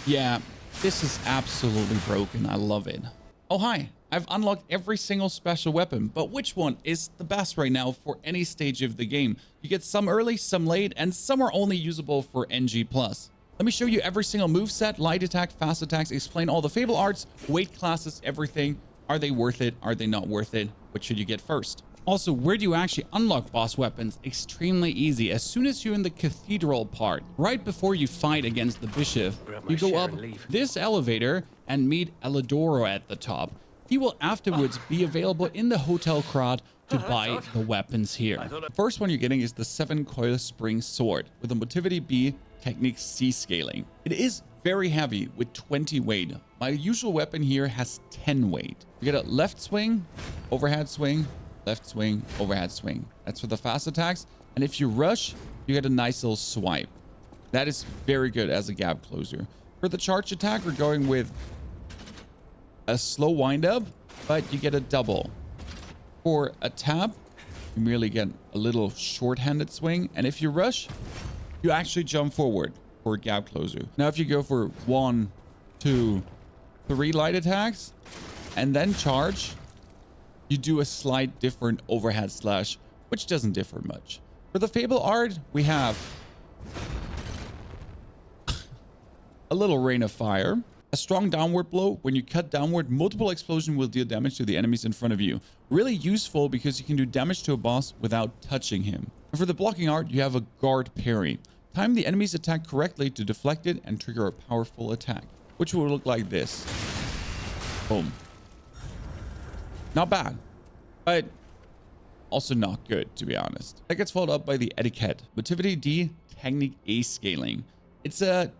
Yeah, this is absolutely broken. I love it. Oh, hi. I've unlocked every single special weapon, but which one is the best right now for any stage of the game? You get some early, some late, and some are only usable for NG+. Let me show you every single moveset, light attack, fast attacks, explain all the Fable Arts, weight classes, everything. Are they worth it? Are they not worth it? What should you get first? Also, where do you actually unlock boss weapons? Extremely easy. As soon as you're in the cathedral part, right before you fight against the bishop, you go up this elevator and meet Elidoro at the top. He will afterwards be available in the hotel crowd to buy the weapons here. The first one you're getting is the 7 Coil Spring Sword with a Motivity B, Technique C scaling. It is very heavy with 20 weight. My usual weapon here has 10 weight. You get a left swing, overhead swing, left swing, overhead swing. That's for the fast attacks. And if you rush, you get a nice little swipe. That is very good as a gap closer. For the charge attack, we're going with a slow wind up, but you get a double. For a tap, you merely get a little short-handed swing. And if you rush, you actually jump forward for a gap closer. Now, if you go for 1, 2, 3 light attacks and then charge, you do a slight different overhead slash, which doesn't differ much. For the Fable Art, we have a little rain of fire, a strong downward blow. When you cut downward, multiple explosions will deal damage to the enemies in front of you. Really useful because you can do damage to a boss without touching him. And for the blocking art, you have a guard parry. Time the enemy's attack correctly to deflect it and trigger a powerful attack, which will look like this. Boom. Not bad, but also not good, to be honest. That gets followed up by the Etiquette. Motivity D, Technique A scaling. It's a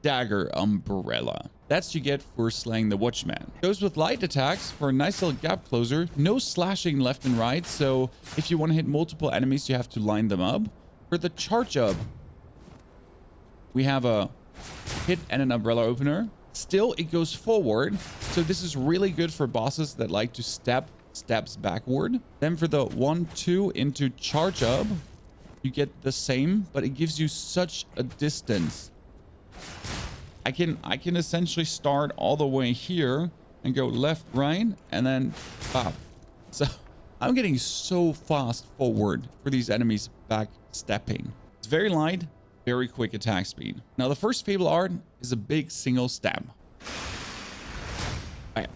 dagger umbrella. That's you get for slaying the Watchman. Goes with light attacks for a nice little gap closer. No slashing left and right, so if you want to hit multiple enemies, you have to line them up. For the charge up, we have a hit and an umbrella opener. Still, it goes forward, so this is really good for bosses that like to steps backward. Then for the 1, 2 into charge up, you get the same, but it gives you such a distance. I can essentially start all the way here and go left, right, and then pop. So I'm getting so fast forward for these enemies back stepping. It's very light, very quick attack speed. Now the first Fable art is a big single stab. Bam.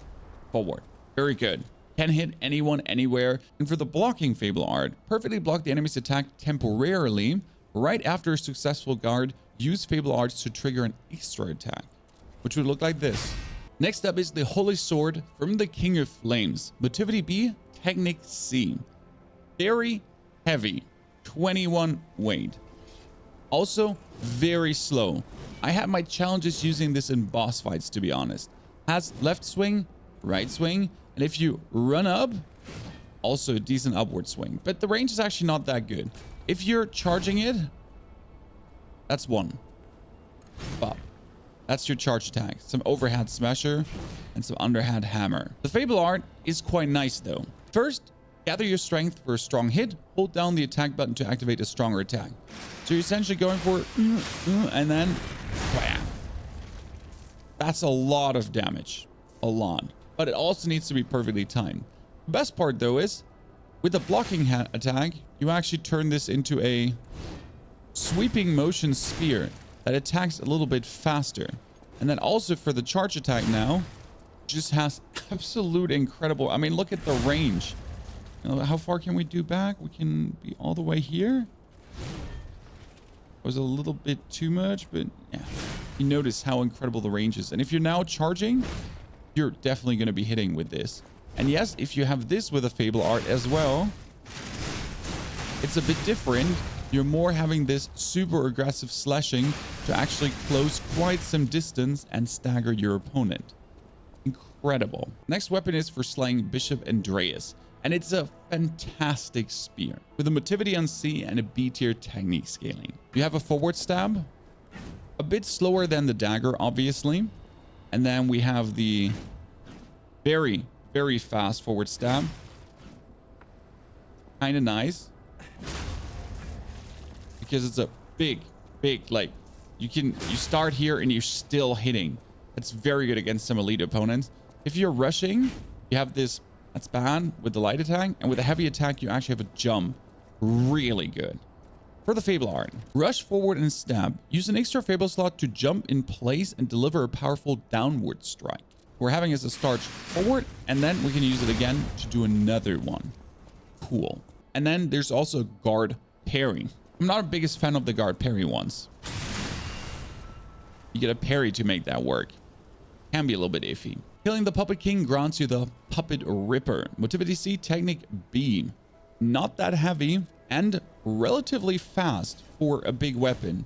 Forward. Very good. Can hit anyone anywhere. And for the blocking Fable art, perfectly block the enemy's attack temporarily. Right after a successful guard, use Fable Arts to trigger an extra attack, which would look like this. Next up is the Holy Sword from the King of Flames. Motivity B, Technique C. Very heavy, 21 weight. Also, very slow. I had my challenges using this in boss fights, to be honest. Has left swing, right swing, and if you run up, also a decent upward swing. But the range is actually not that good. If you're charging it, that's 1. Bop. That's your charge attack. Some overhead smasher and some underhand hammer. The Fable art is quite nice though. First, gather your strength for a strong hit. Hold down the attack button to activate a stronger attack. So you're essentially going for and then bam. That's a lot of damage. A lot. But it also needs to be perfectly timed. The best part though is with the blocking attack, you actually turn this into a sweeping motion spear that attacks a little bit faster. And then also for the charge attack now, just has absolute incredible. I mean, look at the range. You know, how far can we do back? We can be all the way here. Was a little bit too much, but yeah, you notice how incredible the range is. And if you're now charging, you're definitely going to be hitting with this. And yes, if you have this with a Fable art as well, it's a bit different. You're more having this super aggressive slashing to actually close quite some distance and stagger your opponent. Incredible. Next weapon is for slaying Bishop Andreas, and it's a fantastic spear with a motivity on C and a B tier technique scaling. You have a forward stab, a bit slower than the dagger, obviously. And then we have the very, very fast forward stab. Kind of nice. Because it's a big, like You start here and you're still hitting. That's very good against some elite opponents. If you're rushing, you have this, that's bad with the light attack, and with a heavy attack, you actually have a jump. Really good. For the Fable Art, rush forward and stab. Use an extra Fable slot to jump in place and deliver a powerful downward strike. We're having as a start forward, and then we can use it again to do another one. Cool. And then there's also guard parry. I'm not a biggest fan of the guard parry ones. You get a parry to make that work. Can be a little bit iffy. Killing the Puppet King grants you the Puppet Ripper. Motivity C, Technique B. Not that heavy and relatively fast for a big weapon.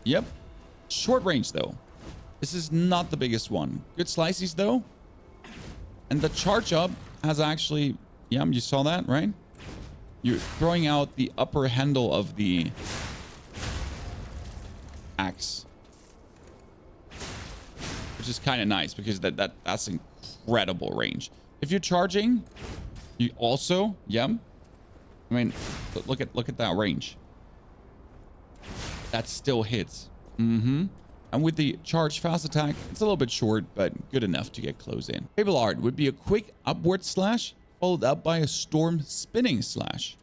Yep. Short range though. This is not the biggest one. Good slices though. And the charge up has actually, yeah, you saw that, right? You're throwing out the upper handle of the axe, which is kind of nice because that's incredible range. If you're charging, you also, yeah. I mean, look at that range. That still hits. And with the charge fast attack, it's a little bit short, but good enough to get close in. Fable Art would be a quick upward slash followed up by a storm spinning slash.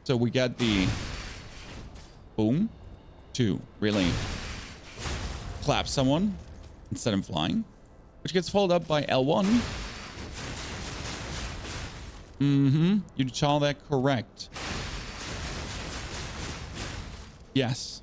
So we get the boom to really clap someone and set him flying, which gets followed up by L1. You saw that correct. Yes.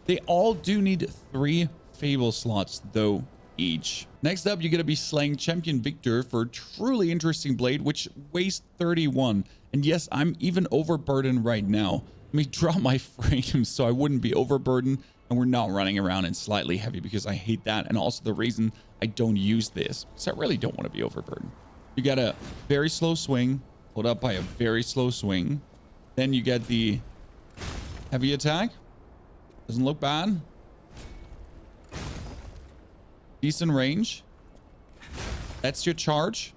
They all do need 3 Fable slots though each. Next up, you're going to be slaying Champion Victor for a truly interesting blade, which weighs 31. And yes, I'm even overburdened right now. Let me drop my frame so I wouldn't be overburdened. And we're not running around in slightly heavy because I hate that. And also the reason I don't use this, because I really don't want to be overburdened. You got a very slow swing, followed up by a very slow swing. Then you get the heavy attack. Doesn't look bad. Decent range. That's your charge.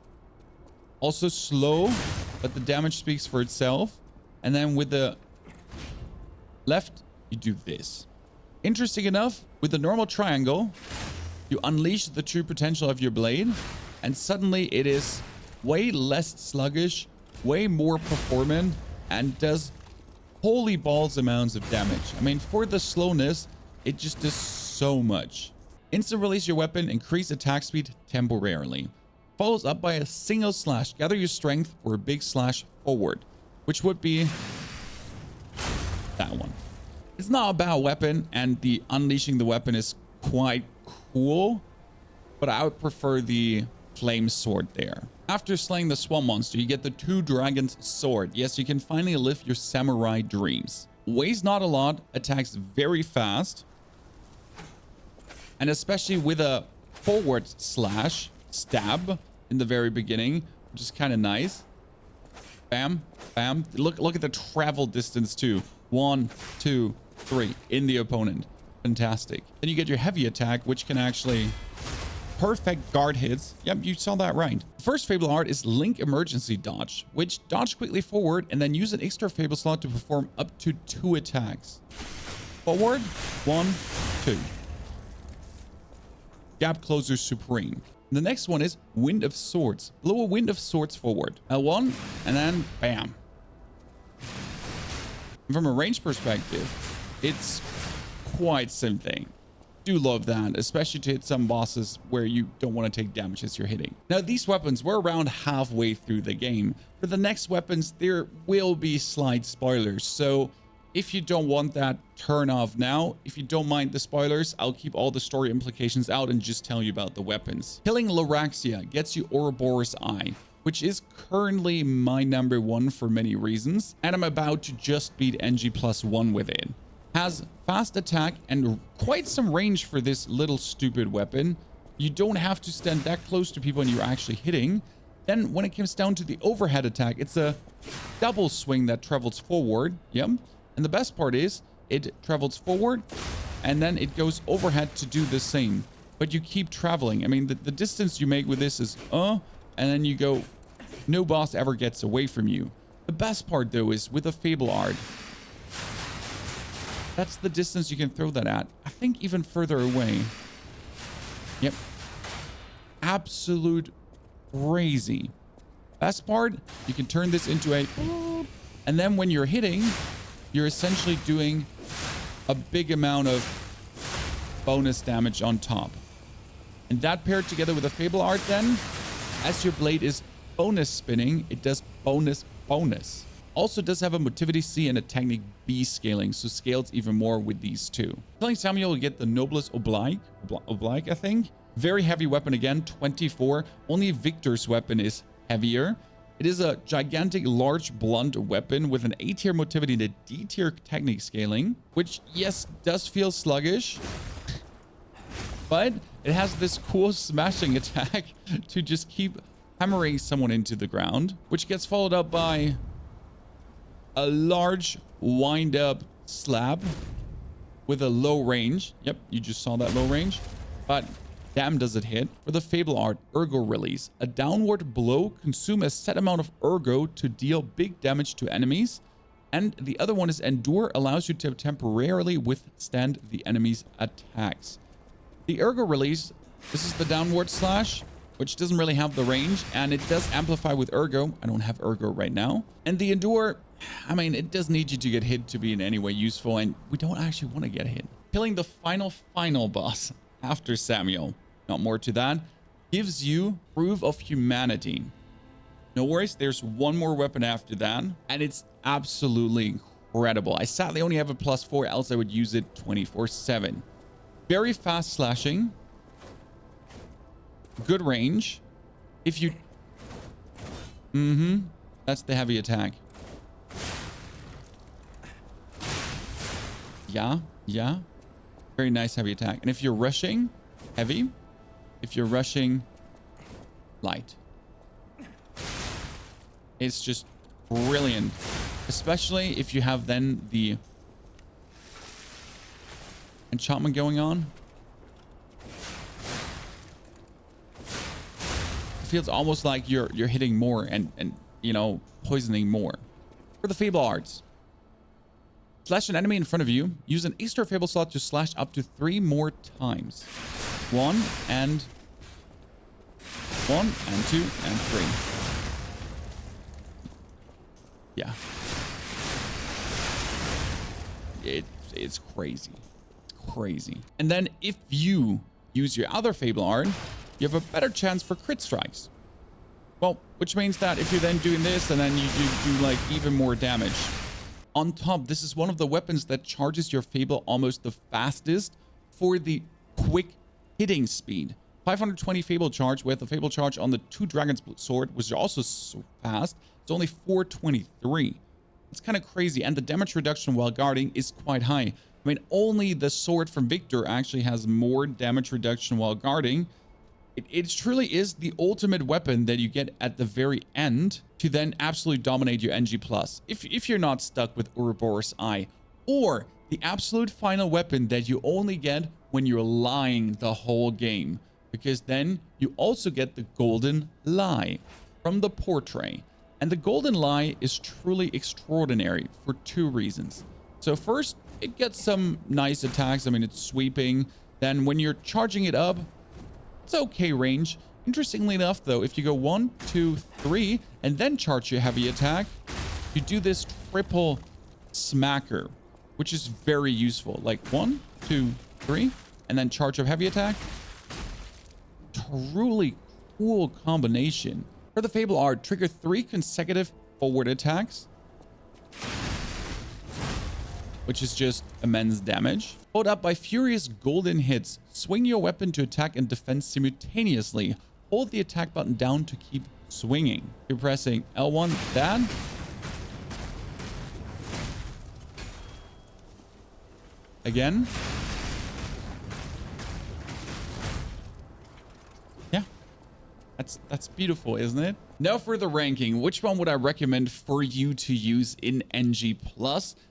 Also slow, but the damage speaks for itself. And then with the left, you do this. Interesting enough, with the normal triangle, you unleash the true potential of your blade, and suddenly it is way less sluggish, way more performant, and does holy balls amounts of damage. I mean, for the slowness, it just does so much. Instant release your weapon, increase attack speed temporarily. Follows up by a single slash. Gather your strength for a big slash forward, which would be that one. It's not a bad weapon, and the unleashing the weapon is quite cool, but I would prefer the flame sword there. After slaying the swamp monster, you get the 2 dragons sword. Yes, you can finally live your samurai dreams. Weighs not a lot, attacks very fast, and especially with a forward slash stab in the very beginning, which is kind of nice. Bam, bam. Look at the travel distance too. 1, 2, 3 in the opponent. Fantastic. Then you get your heavy attack, which can actually perfect guard hits. Yep, you saw that right. The first Fable Art is Link Emergency Dodge, which dodge quickly forward and then use an extra Fable slot to perform up to 2 attacks. Forward, 1, 2. Gap Closer Supreme. The next one is Wind of Swords. Blow a Wind of Swords forward. L1, and then bam. From a range perspective, it's quite something. Do love that, especially to hit some bosses where you don't want to take damage as you're hitting. Now, these weapons, we're around halfway through the game. For the next weapons, there will be slight spoilers. So if you don't want that, turn off now. If you don't mind the spoilers, I'll keep all the story implications out and just tell you about the weapons. Killing Laraxia gets you Uroboros Eye, which is currently my #1 for many reasons, and I'm about to just beat NG+1 with it. Has fast attack and quite some range for this little stupid weapon. You don't have to stand that close to people when you're actually hitting. Then when it comes down to the overhead attack, it's a double swing that travels forward. Yep. And the best part is it travels forward and then it goes overhead to do the same, but you keep traveling. I mean, the distance you make with this is, and then you go, no boss ever gets away from you. The best part though is with the Fable Art, That's the distance you can throw that at. I think even further away. Yep. Absolute crazy. Best part, you can turn this into a... And then when you're hitting, you're essentially doing a big amount of bonus damage on top. And that paired together with a Fable Art then, as your blade is bonus spinning, it does bonus. Also does have a Motivity C and a Technique B scaling, so scales even more with these two. Killing Samuel will get the Noblesse Oblige, I think. Very heavy weapon again, 24. Only Victor's weapon is heavier. It is a gigantic, large, blunt weapon with an A tier Motivity and a D tier Technique scaling, which, yes, does feel sluggish, but it has this cool smashing attack to just keep hammering someone into the ground, which gets followed up by a large wind-up slab with a low range. Yep, you just saw that low range, but damn does it hit. For the Fable Art, Ergo Release. A downward blow consumes a set amount of Ergo to deal big damage to enemies. And the other one is Endure, allows you to temporarily withstand the enemy's attacks. The Ergo Release, this is the downward slash, which doesn't really have the range, and it does amplify with Ergo. I don't have Ergo right now. And the Endure, I mean, it does need you to get hit to be in any way useful, and we don't actually want to get hit. Killing the final boss after Samuel, not more to that, gives you Proof of Humanity. No worries, there's one more weapon after that, and it's absolutely incredible. I sadly only have a +4, else I would use it 24/7. Very fast slashing. Good range. If you... That's the heavy attack. Yeah. Very nice heavy attack. And if you're rushing, heavy. If you're rushing, light. It's just brilliant. Especially if you have then the enchantment going on. It feels almost like you're hitting more and you know, poisoning more. For the Fable Arts. Slash an enemy in front of you. Use an extra Fable slot to slash up to 3 more times. 1 and 2 and 3. Yeah. It's crazy. It's crazy. And then if you use your other Fable Art, you have a better chance for crit strikes. Well, which means that if you're then doing this, and then you do like even more damage. On top, this is one of the weapons that charges your Fable almost the fastest for the quick hitting speed. 520 Fable charge with the Fable charge on the 2 Dragon's Sword, which is also so fast. It's only 423. It's kind of crazy. And the damage reduction while guarding is quite high. I mean, only the sword from Victor actually has more damage reduction while guarding. It truly is the ultimate weapon that you get at the very end to then absolutely dominate your NG+. If you're not stuck with Uroboros Eye, or the absolute final weapon that you only get when you're lying the whole game, because then you also get the Golden Lie from the Portrait. And the Golden Lie is truly extraordinary for 2 reasons. So first, it gets some nice attacks. I mean, it's sweeping. Then when you're charging it up, it's okay range. Interestingly enough, though, if you go 1, 2, 3, and then charge your heavy attack, you do this triple smacker, which is very useful. Like 1, 2, 3, and then charge your heavy attack. Truly cool combination. For the Fable Art, trigger 3 consecutive forward attacks, which is just immense damage. Followed up by furious golden hits. Swing your weapon to attack and defend simultaneously. Hold the attack button down to keep swinging. You're pressing L1, that. Again. Yeah. That's beautiful, isn't it? Now for the ranking, which one would I recommend for you to use in NG+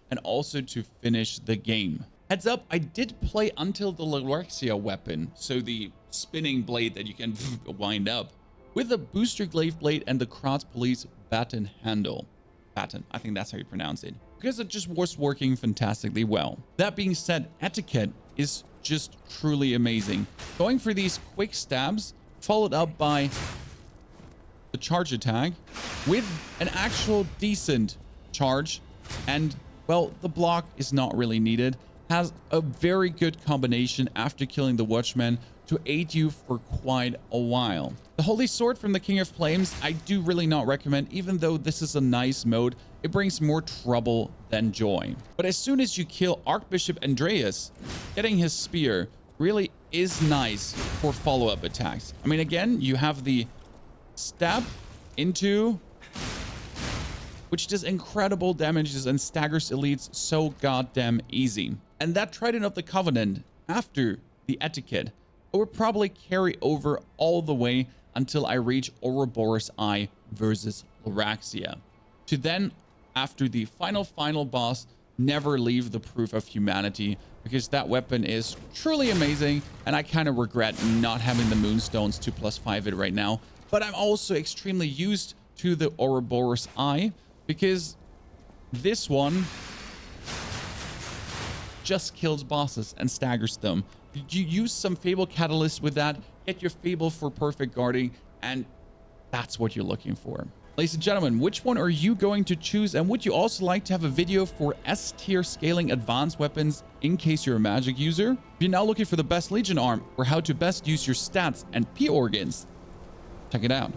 and also to finish the game? Heads up, I did play until the Lorexia weapon, so the spinning blade that you can wind up, with the booster glaive blade and the Kratz Police baton handle. Baton, I think that's how you pronounce it. because it just was working fantastically well. That being said, Etiquette is just truly amazing. Going for these quick stabs, followed up by the charge attack with an actual decent charge, and well, the block is not really needed. Has a very good combination after killing the Watchman to aid you for quite a while. The Holy Sword from the King of Flames, I do really not recommend, even though this is a nice mode. It brings more trouble than joy. But as soon as you kill Archbishop Andreas, getting his spear really is nice for follow-up attacks. I mean, again, you have the stab into, which does incredible damages and staggers elites so goddamn easy. And that Trident of the Covenant after the Etiquette, it would probably carry over all the way until I reach Uroboros Eye versus Laraxia, to then, after the final boss, never leave the Proof of Humanity, because that weapon is truly amazing, and I kind of regret not having the Moonstones to +5 it right now. But I'm also extremely used to the Uroboros Eye, because this one just kills bosses and staggers them. You use some Fable Catalyst with that, get your Fable for perfect guarding, and that's what you're looking for. Ladies and gentlemen, which one are you going to choose? And would you also like to have a video for S tier scaling advanced weapons in case you're a magic user? If you're now looking for the best Legion arm or how to best use your stats and P organs, check it out.